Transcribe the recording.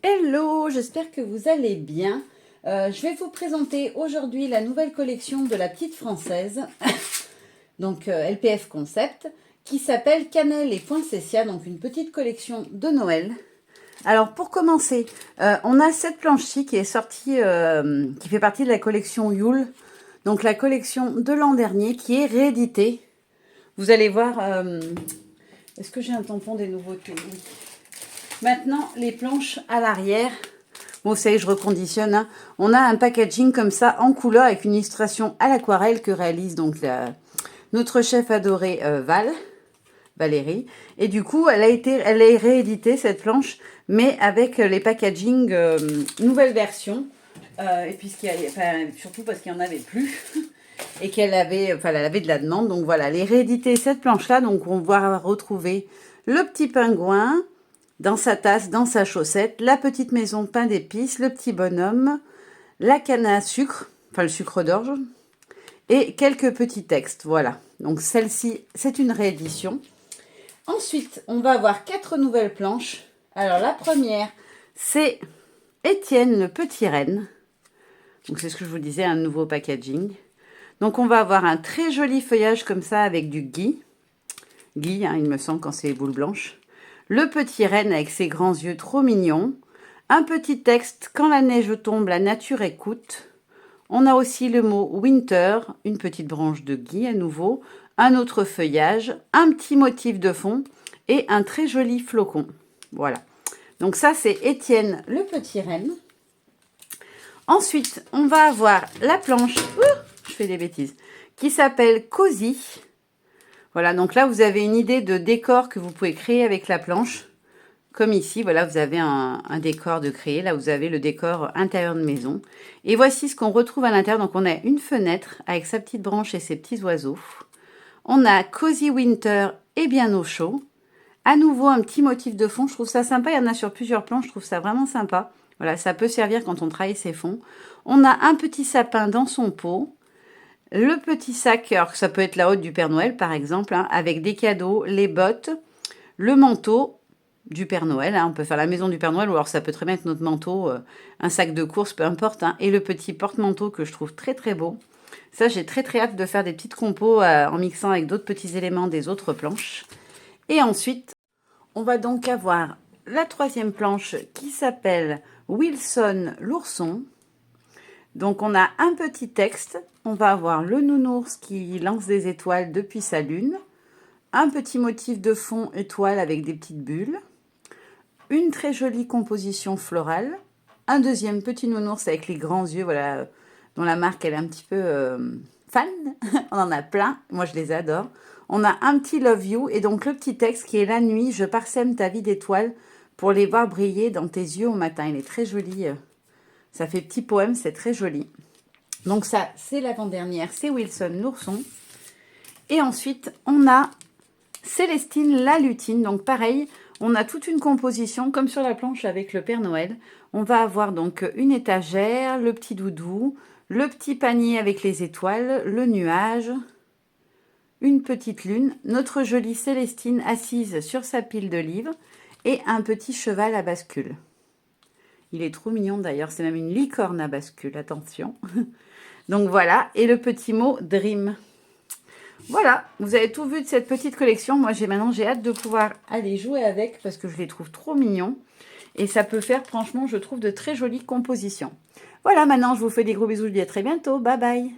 Hello, j'espère que vous allez bien. Je vais vous présenter aujourd'hui la nouvelle collection de la petite française, donc LPF Concept, qui s'appelle Cannelle et Poinsettia, donc une petite collection de Noël. Alors pour commencer, on a cette planche-ci qui est sortie, qui fait partie de la collection Yule, donc la collection de l'an dernier qui est rééditée. Vous allez voir, est-ce que j'ai un tampon des nouveautés? Oui. Maintenant, les planches à l'arrière. Bon, vous savez, je reconditionne. Hein. On a un packaging comme ça en couleur avec une illustration à l'aquarelle que réalise donc notre chef adoré Valérie. Et du coup, elle est rééditée cette planche, mais avec les packaging nouvelle version. Et puis surtout parce qu'il n'y en avait plus et elle avait de la demande. Donc voilà, elle est rééditée cette planche-là. Donc on va retrouver le petit pingouin dans sa tasse, dans sa chaussette, la petite maison de pain d'épices, le petit bonhomme, la canne à sucre, enfin le sucre d'orge, et quelques petits textes. Voilà. Donc celle-ci, c'est une réédition. Ensuite, on va avoir 4 nouvelles planches. Alors la première, c'est Étienne le petit renne. Donc c'est ce que je vous disais, un nouveau packaging. Donc on va avoir un très joli feuillage comme ça avec du gui. Gui, hein, il me semble, quand c'est les boules blanches. Le petit renne avec ses grands yeux trop mignons. Un petit texte, quand la neige tombe, la nature écoute. On a aussi le mot winter, une petite branche de gui à nouveau, un autre feuillage, un petit motif de fond et un très joli flocon. Voilà. Donc ça, c'est Étienne le petit renne. Ensuite, on va avoir la planche, je fais des bêtises, qui s'appelle Cozy. Voilà, donc là, vous avez une idée de décor que vous pouvez créer avec la planche. Comme ici, voilà, vous avez un décor de créer. Là, vous avez le décor intérieur de maison. Et voici ce qu'on retrouve à l'intérieur. Donc, on a une fenêtre avec sa petite branche et ses petits oiseaux. On a Cozy Winter et bien au chaud. À nouveau, un petit motif de fond. Je trouve ça sympa. Il y en a sur plusieurs plans. Je trouve ça vraiment sympa. Voilà, ça peut servir quand on travaille ses fonds. On a un petit sapin dans son pot. Le petit sac, alors ça peut être la hotte du Père Noël par exemple, hein, avec des cadeaux, les bottes, le manteau du Père Noël. Hein, on peut faire la maison du Père Noël ou alors ça peut très bien être notre manteau, un sac de course, peu importe. Hein, et le petit porte-manteau que je trouve très très beau. Ça, j'ai très très hâte de faire des petites compos en mixant avec d'autres petits éléments des autres planches. Et ensuite, on va donc avoir la troisième planche qui s'appelle Wilson l'ourson. Donc, on a un petit texte. On va avoir le nounours qui lance des étoiles depuis sa lune. Un petit motif de fond étoile avec des petites bulles. Une très jolie composition florale. Un deuxième petit nounours avec les grands yeux, voilà, dont la marque elle est un petit peu fan. On en a plein. Moi, je les adore. On a un petit love you et donc le petit texte qui est la nuit. Je parsème ta vie d'étoiles pour les voir briller dans tes yeux au matin. Il est très joli. Ça fait petit poème, c'est très joli. Donc ça, c'est l'avant-dernière, c'est Wilson l'ourson. Et ensuite, on a Célestine la lutine. Donc pareil, on a toute une composition comme sur la planche avec le Père Noël. On va avoir donc une étagère, le petit doudou, le petit panier avec les étoiles, le nuage, une petite lune, notre jolie Célestine assise sur sa pile de livres et un petit cheval à bascule. Il est trop mignon d'ailleurs, c'est même une licorne à bascule, attention. Donc voilà, et le petit mot Dream. Voilà, vous avez tout vu de cette petite collection. Moi, maintenant, j'ai hâte de pouvoir aller jouer avec parce que je les trouve trop mignons. Et ça peut faire, franchement, je trouve, de très jolies compositions. Voilà, maintenant, je vous fais des gros bisous. Je vous dis à très bientôt. Bye bye.